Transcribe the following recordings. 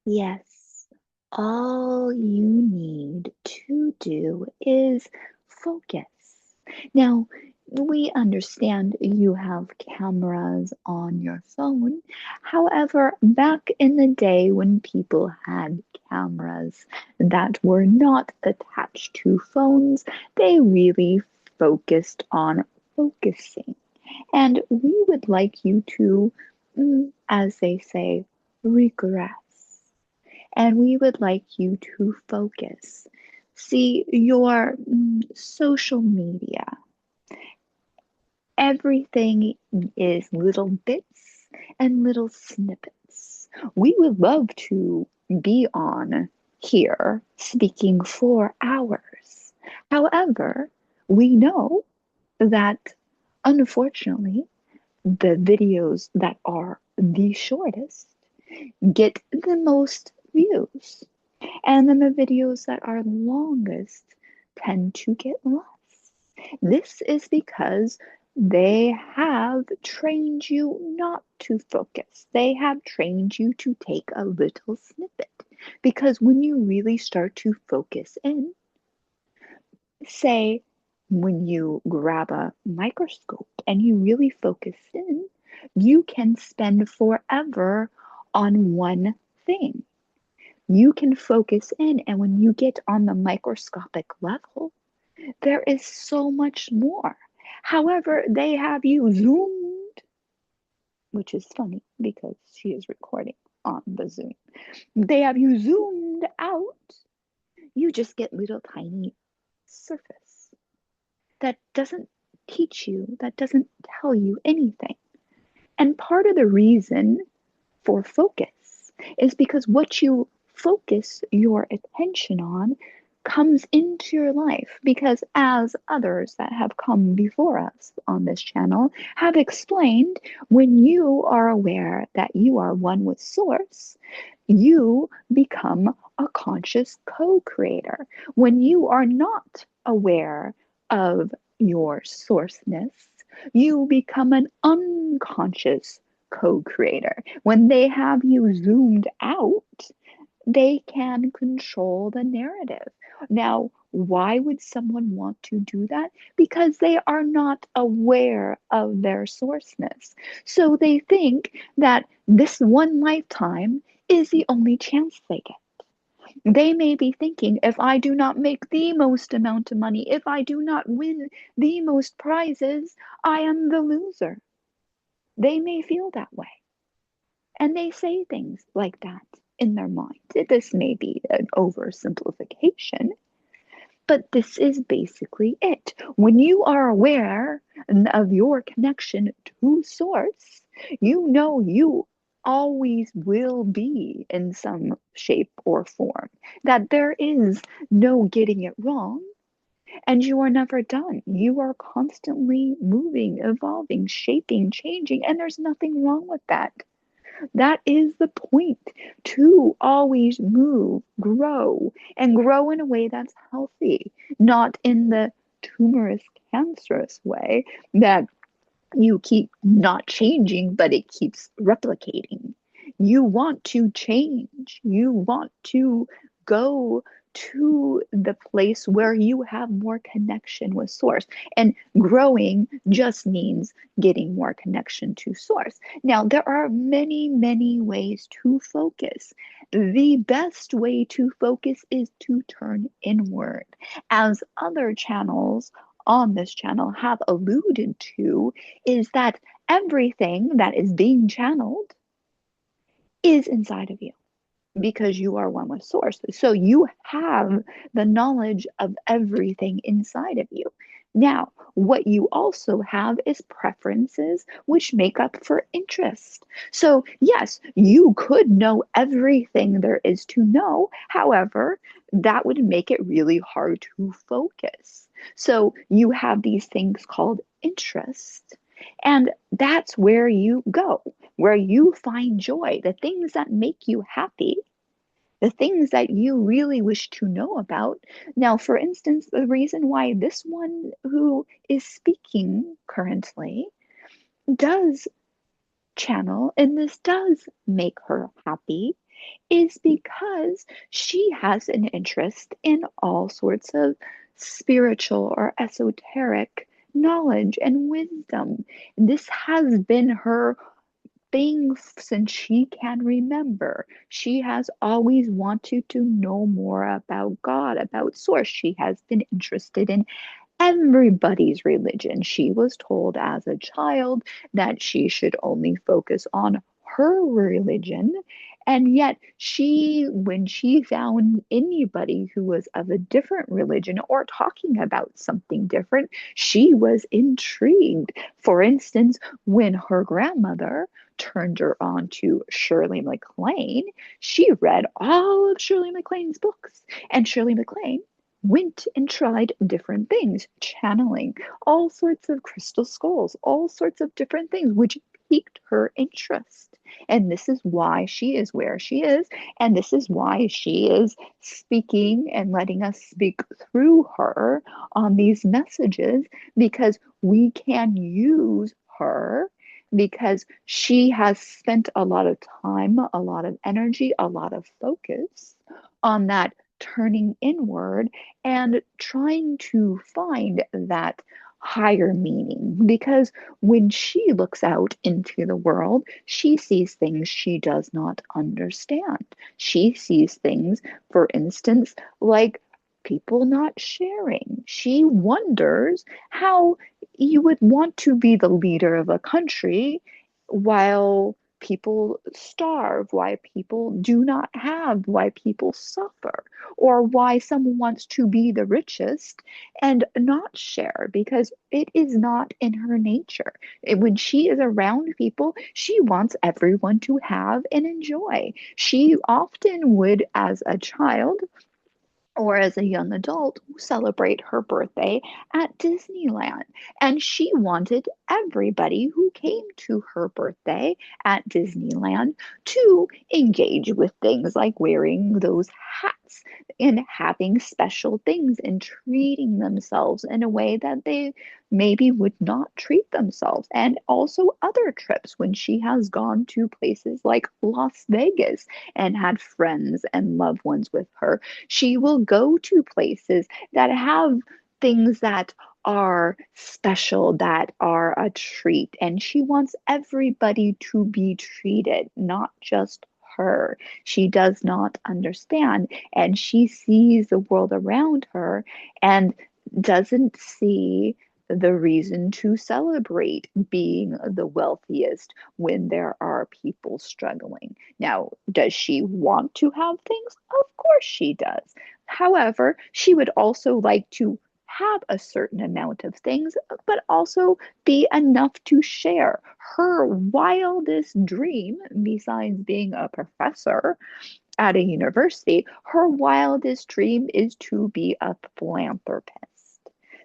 Yes, all you need to do is focus. Now, we understand you have cameras on your phone. However, back in the day when people had cameras that were not attached to phones, they really focused on focusing. And we would like you to, as they say, regress. And we would like you to focus. See, your social media, everything is little bits and little snippets. We would love to be on here speaking for hours. However, we know that unfortunately, the videos that are the shortest get the most views. And then the videos that are longest tend to get less. This is because they have trained you not to focus. They have trained you to take a little snippet. Because when you really start to focus in, say, when you grab a microscope and you really focus in, you can spend forever on one thing. You can focus in, and when you get on the microscopic level, there is so much more. However, they have you zoomed, which is funny because she is recording on the Zoom. They have you zoomed out. You just get little tiny surface that doesn't teach you, that doesn't tell you anything. And part of the reason for focus is because what you focus your attention on comes into your life. Because as others that have come before us on this channel have explained, when you are aware that you are one with Source, you become a conscious co creator. When you are not aware of your sourceness, you become an unconscious co creator. When they have you zoomed out, they can control the narrative. Now, why would someone want to do that? Because they are not aware of their sourceness. So they think that this one lifetime is the only chance they get. They may be thinking, if I do not make the most amount of money, if I do not win the most prizes, I am the loser. They may feel that way. And they say things like that in their mind. This may be an oversimplification, but this is basically it. When you are aware of your connection to Source, you know you always will be in some shape or form, that there is no getting it wrong. And you are never done. You are constantly moving, evolving, shaping, changing, and there's nothing wrong with that. That is the point, to always move, grow, and grow in a way that's healthy, not in the tumorous, cancerous way that you keep not changing, but it keeps replicating. You want to change. You want to go to the place where you have more connection with Source. And growing just means getting more connection to Source. Now, there are many, many ways to focus. The best way to focus is to turn inward. As other channels on this channel have alluded to, is that everything that is being channeled is inside of you because you are one with Source. So you have the knowledge of everything inside of you. Now, what you also have is preferences which make up for interest. So, yes, you could know everything there is to know. However, that would make it really hard to focus. So, you have these things called interest, and that's where you go, where you find joy, the things that make you happy, the things that you really wish to know about. Now, for instance, the reason why this one who is speaking currently does channel and this does make her happy is because she has an interest in all sorts of spiritual or esoteric knowledge and wisdom. This has been her thing since she can remember. She has always wanted to know more about God, about Source. She has been interested in everybody's religion. She was told as a child that she should only focus on her religion. And yet, when she found anybody who was of a different religion or talking about something different, she was intrigued. For instance, when her grandmother turned her on to Shirley MacLaine, she read all of Shirley MacLaine's books. And Shirley MacLaine went and tried different things, channeling, all sorts of crystal skulls, all sorts of different things, which piqued her interest. And this is why she is where she is. And this is why she is speaking and letting us speak through her on these messages, because we can use her because she has spent a lot of time, a lot of energy, a lot of focus on that turning inward and trying to find that higher meaning. Because when she looks out into the world, she sees things she does not understand. She sees things, for instance, like people not sharing. She wonders how you would want to be the leader of a country while people starve, why people do not have, why people suffer, or why someone wants to be the richest and not share because it is not in her nature. When she is around people, she wants everyone to have and enjoy. She often would, as a child, or as a young adult, celebrate her birthday at Disneyland. And she wanted everybody who came to her birthday at Disneyland to engage with things like wearing those hats and having special things and treating themselves in a way that they maybe would not treat themselves. And also other trips when she has gone to places like Las Vegas and had friends and loved ones with her, she will go to places that have things that are special, that are a treat, and she wants everybody to be treated, not just her. She does not understand, and she sees the world around her and doesn't see the reason to celebrate being the wealthiest when there are people struggling. Now, does she want to have things? Of course she does. However, she would also like to have a certain amount of things, but also be enough to share. Her wildest dream, besides being a professor at a university, her wildest dream is to be a philanthropist.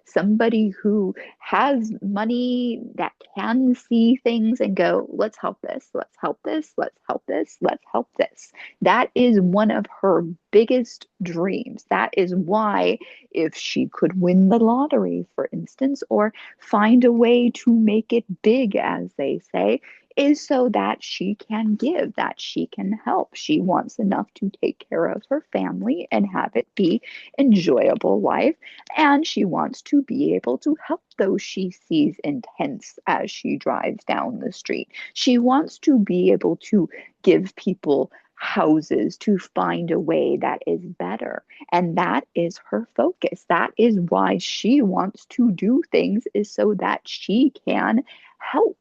Somebody who has money that can see things and go, let's help this, let's help this, let's help this, let's help this. That is one of her biggest dreams. That is why, if she could win the lottery, for instance, or find a way to make it big, as they say, is so that she can give, that she can help. She wants enough to take care of her family and have it be enjoyable life. And she wants to be able to help those she sees intense as she drives down the street. She wants to be able to give people houses, to find a way that is better. And that is her focus. That is why she wants to do things, is so that she can help.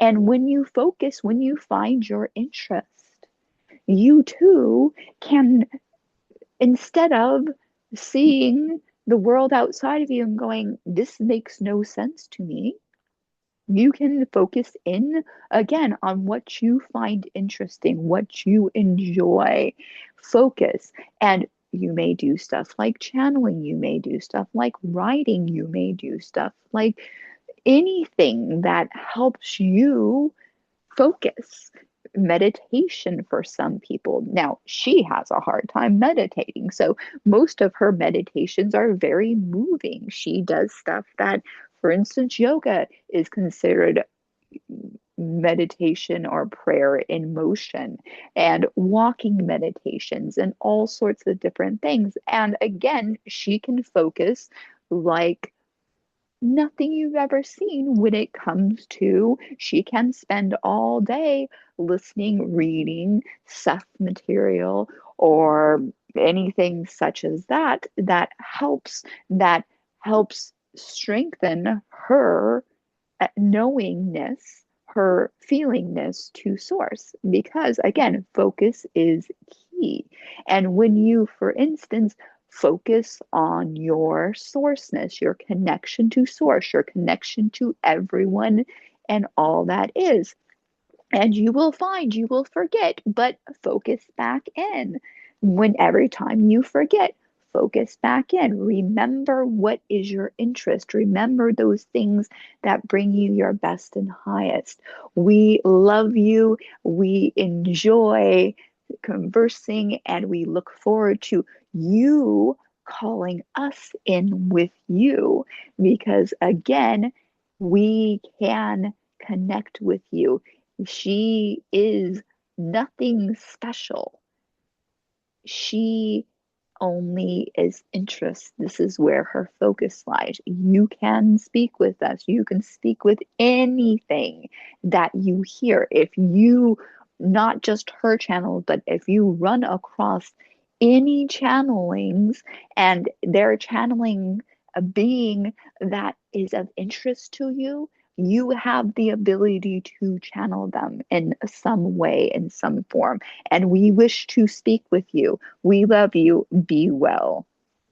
And when you focus, when you find your interest, you too can, instead of seeing the world outside of you and going, this makes no sense to me, you can focus in again on what you find interesting, what you enjoy. Focus. And you may do stuff like channeling, you may do stuff like writing, you may do stuff like anything that helps you focus. Meditation for some people. Now, she has a hard time meditating, so most of her meditations are very moving. She does stuff that, for instance, yoga is considered meditation or prayer in motion and walking meditations and all sorts of different things. And again, she can focus like nothing you've ever seen when it comes to she can spend all day listening, reading stuff material or anything such as that helps strengthen her knowingness, her feelingness to source. Because again, focus is key. And when you, for instance, focus on your sourceness, your connection to source, your connection to everyone and all that is, and you will find you will forget, but focus back in. When every time you forget, focus back in. Remember what is your interest. Remember those things that bring you your best and highest. We love you. We enjoy conversing, and we look forward to you calling us in with you because, again, we can connect with you. She is nothing special. She only is interest. This is where her focus lies. You can speak with us. You can speak with anything that you hear. If you, not just her channel, but if you run across any channelings and they're channeling a being that is of interest to you, you have the ability to channel them in some way, in some form. And we wish to speak with you. We love you. Be well.